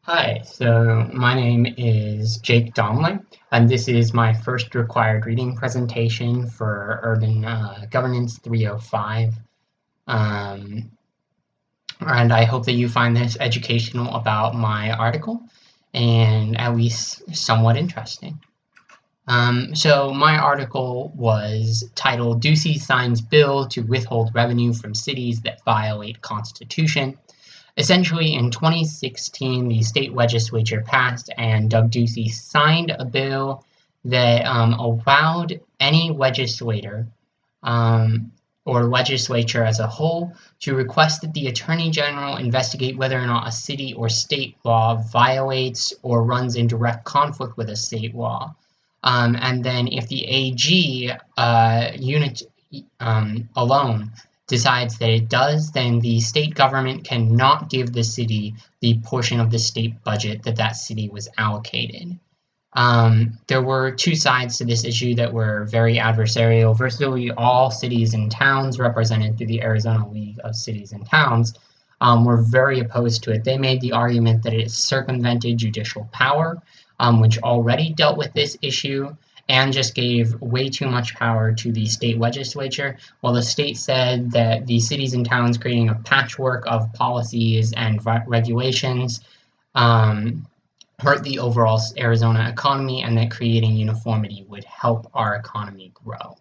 Hi, so my name is Jake Donnelly, and this is my first required reading presentation for Urban Governance 305. Um, and I hope that you find this educational about my article and at least somewhat interesting. So my article was titled Ducey Signs Bill to Withhold Revenue from Cities That Violate Constitution. Essentially, in 2016, the state legislature passed and Doug Ducey signed a bill that allowed any legislator um, or legislature as a whole to request that the Attorney General investigate whether or not a city or state law violates or runs in direct conflict with a state law. And then if the AG unit alone decides that it does, then the state government cannot give the city the portion of the state budget that that city was allocated. There were two sides to this issue that were very adversarial. Virtually all cities and towns represented through the Arizona League of Cities and Towns were very opposed to it. They made the argument that it circumvented judicial power, which already dealt with this issue, and just gave way too much power to the state legislature, while the state said that the cities and towns creating a patchwork of policies and regulations hurt the overall Arizona economy, and that creating uniformity would help our economy grow.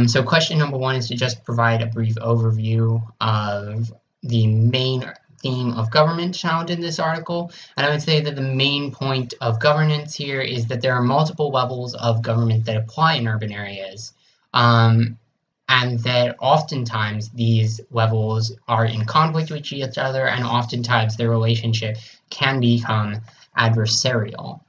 So question number one is to just provide a brief overview of the main theme of government found in this article. And I would say that the main point of governance here is that there are multiple levels of government that apply in urban areas. And that oftentimes these levels are in conflict with each other, and oftentimes their relationship can become adversarial.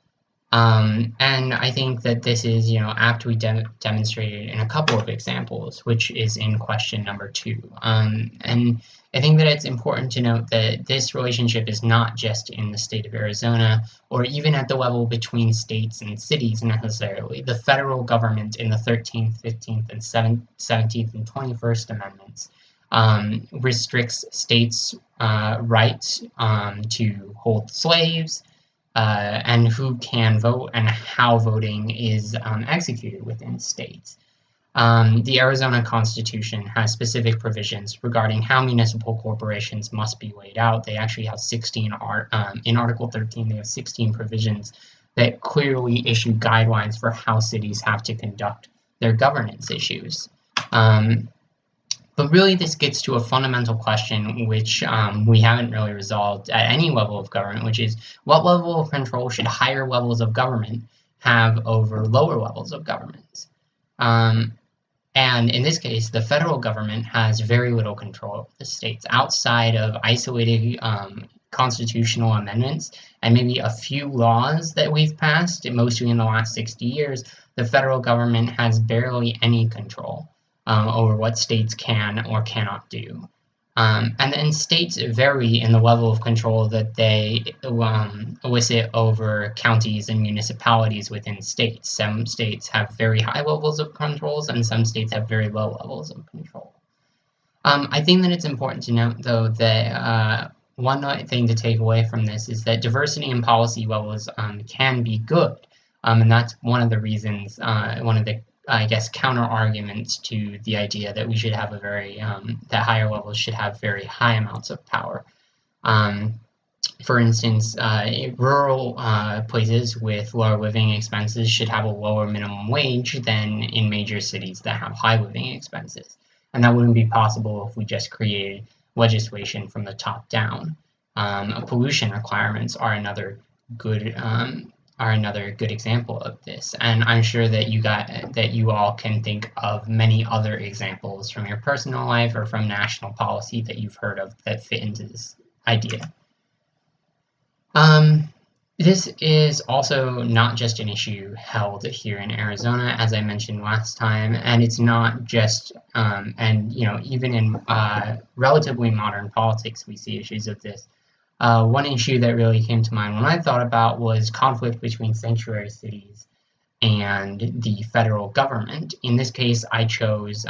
And I think that this is, aptly demonstrated in a couple of examples, which is in question number 2. And I think that it's important to note that this relationship is not just in the state of Arizona, or even at the level between states and cities necessarily. The federal government in the 13th, 15th, and 17th and 21st Amendments restricts states' rights to hold slaves, and who can vote and how voting is executed within states. The Arizona Constitution has specific provisions regarding how municipal corporations must be laid out. They actually have 16, in Article 13, they have 16 provisions that clearly issue guidelines for how cities have to conduct their governance issues. But really, this gets to a fundamental question which we haven't really resolved at any level of government, which is what level of control should higher levels of government have over lower levels of government? And in this case, the federal government has very little control of the states outside of isolated constitutional amendments and maybe a few laws that we've passed, mostly in the last 60 years. The federal government has barely any control over what states can or cannot do. And then states vary in the level of control that they elicit over counties and municipalities within states. Some states have very high levels of controls, and some states have very low levels of control. I think that it's important to note, though, that one thing to take away from this is that diversity in policy levels can be good. And that's one of the reasons, one of the counter arguments to the idea that we should have a very, that higher levels should have very high amounts of power. For instance, rural places with lower living expenses should have a lower minimum wage than in major cities that have high living expenses. And that wouldn't be possible if we just created legislation from the top down. Pollution requirements are another good example of this, and I'm sure that you all can think of many other examples from your personal life or from national policy that you've heard of that fit into this idea. This is also not just an issue held here in Arizona, as I mentioned last time, and it's not just, even in relatively modern politics, we see issues of this. One issue that really came to mind when I thought about was conflict between sanctuary cities and the federal government. In this case, I chose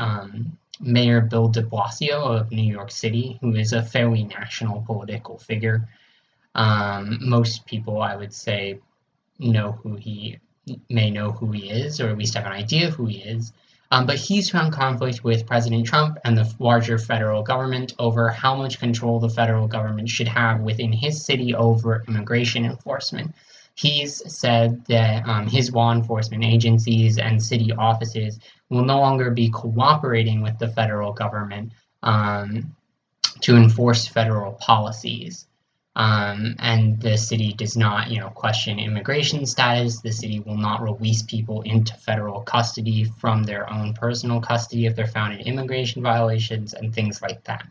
Mayor Bill de Blasio of New York City, who is a fairly national political figure. Most people, I would say, may know who he is, or at least have an idea of who he is. But he's found conflict with President Trump and the larger federal government over how much control the federal government should have within his city over immigration enforcement. He's said that his law enforcement agencies and city offices will no longer be cooperating with the federal government to enforce federal policies. And the city does not, question immigration status. The city will not release people into federal custody from their own personal custody if they're found in immigration violations and things like that.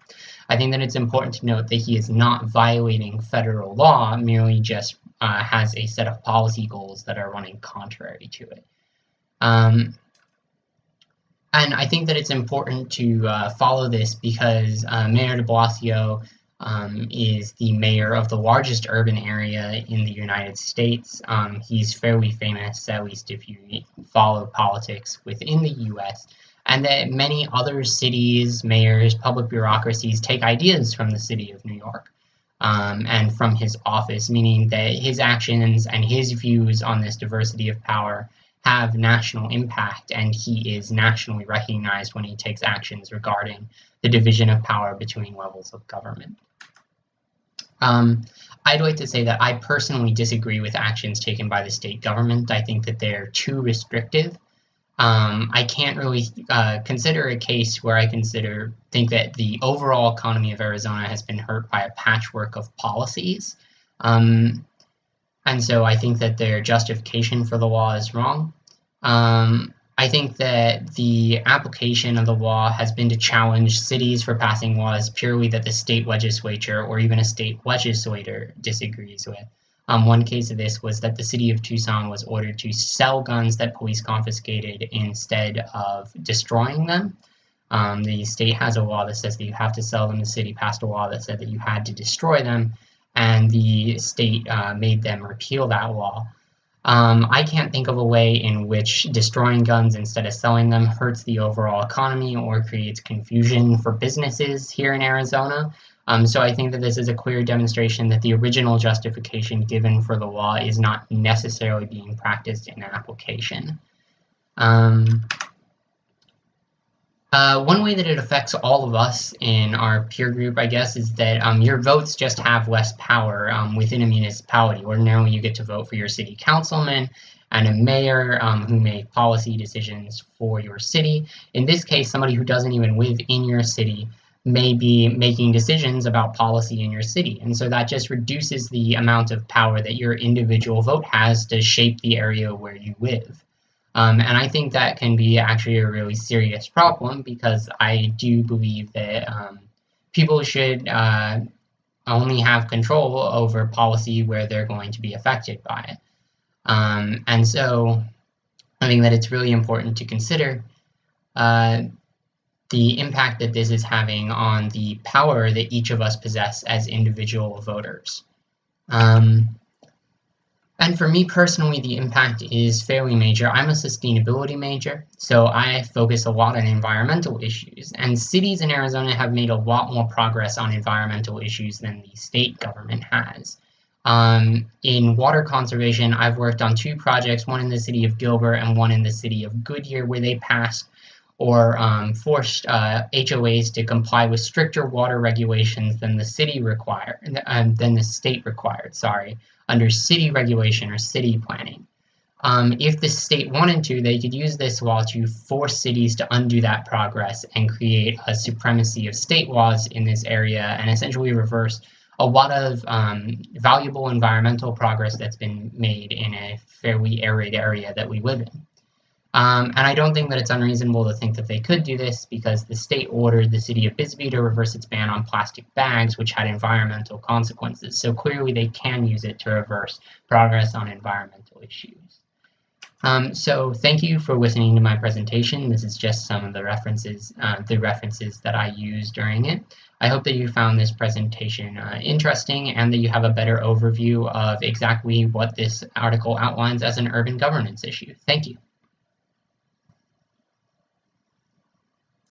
I think that it's important to note that he is not violating federal law, merely just has a set of policy goals that are running contrary to it. And I think that it's important to follow this because Mayor de Blasio is the mayor of the largest urban area in the United States. He's fairly famous, at least if you follow politics within the US, and that many other cities, mayors, public bureaucracies take ideas from the city of New York and from his office, meaning that his actions and his views on this diversity of power have national impact, and he is nationally recognized when he takes actions regarding the division of power between levels of government. I'd like to say that I personally disagree with actions taken by the state government. I think that they're too restrictive. I can't really consider a case where I think that the overall economy of Arizona has been hurt by a patchwork of policies. And so I think that their justification for the law is wrong. I think that the application of the law has been to challenge cities for passing laws purely that the state legislature or even a state legislator disagrees with. One case of this was that the city of Tucson was ordered to sell guns that police confiscated instead of destroying them. The state has a law that says that you have to sell them. The city passed a law that said that you had to destroy them, and the state made them repeal that law. I can't think of a way in which destroying guns instead of selling them hurts the overall economy or creates confusion for businesses here in Arizona. So I think that this is a clear demonstration that the original justification given for the law is not necessarily being practiced in application. One way that it affects all of us in our peer group, I guess, is that your votes just have less power within a municipality. Ordinarily, you get to vote for your city councilman and a mayor who make policy decisions for your city. In this case, somebody who doesn't even live in your city may be making decisions about policy in your city. And so that just reduces the amount of power that your individual vote has to shape the area where you live. And I think that can be actually a really serious problem because I do believe that people should only have control over policy where they're going to be affected by it. And so I think that it's really important to consider the impact that this is having on the power that each of us possess as individual voters. And for me personally, the impact is fairly major. I'm a sustainability major, so I focus a lot on environmental issues. And cities in Arizona have made a lot more progress on environmental issues than the state government has. In water conservation, I've worked on 2 projects, one in the city of Gilbert and one in the city of Goodyear, where they passed or forced HOAs to comply with stricter water regulations than the city required, than the state required, under city regulation or city planning. If the state wanted to, they could use this law to force cities to undo that progress and create a supremacy of state laws in this area and essentially reverse a lot of valuable environmental progress that's been made in a fairly arid area that we live in. And I don't think that it's unreasonable to think that they could do this because the state ordered the city of Bisbee to reverse its ban on plastic bags, which had environmental consequences. So clearly they can use it to reverse progress on environmental issues. So thank you for listening to my presentation. This is just some of the references that I used during it. I hope that you found this presentation interesting and that you have a better overview of exactly what this article outlines as an urban governance issue. Thank you.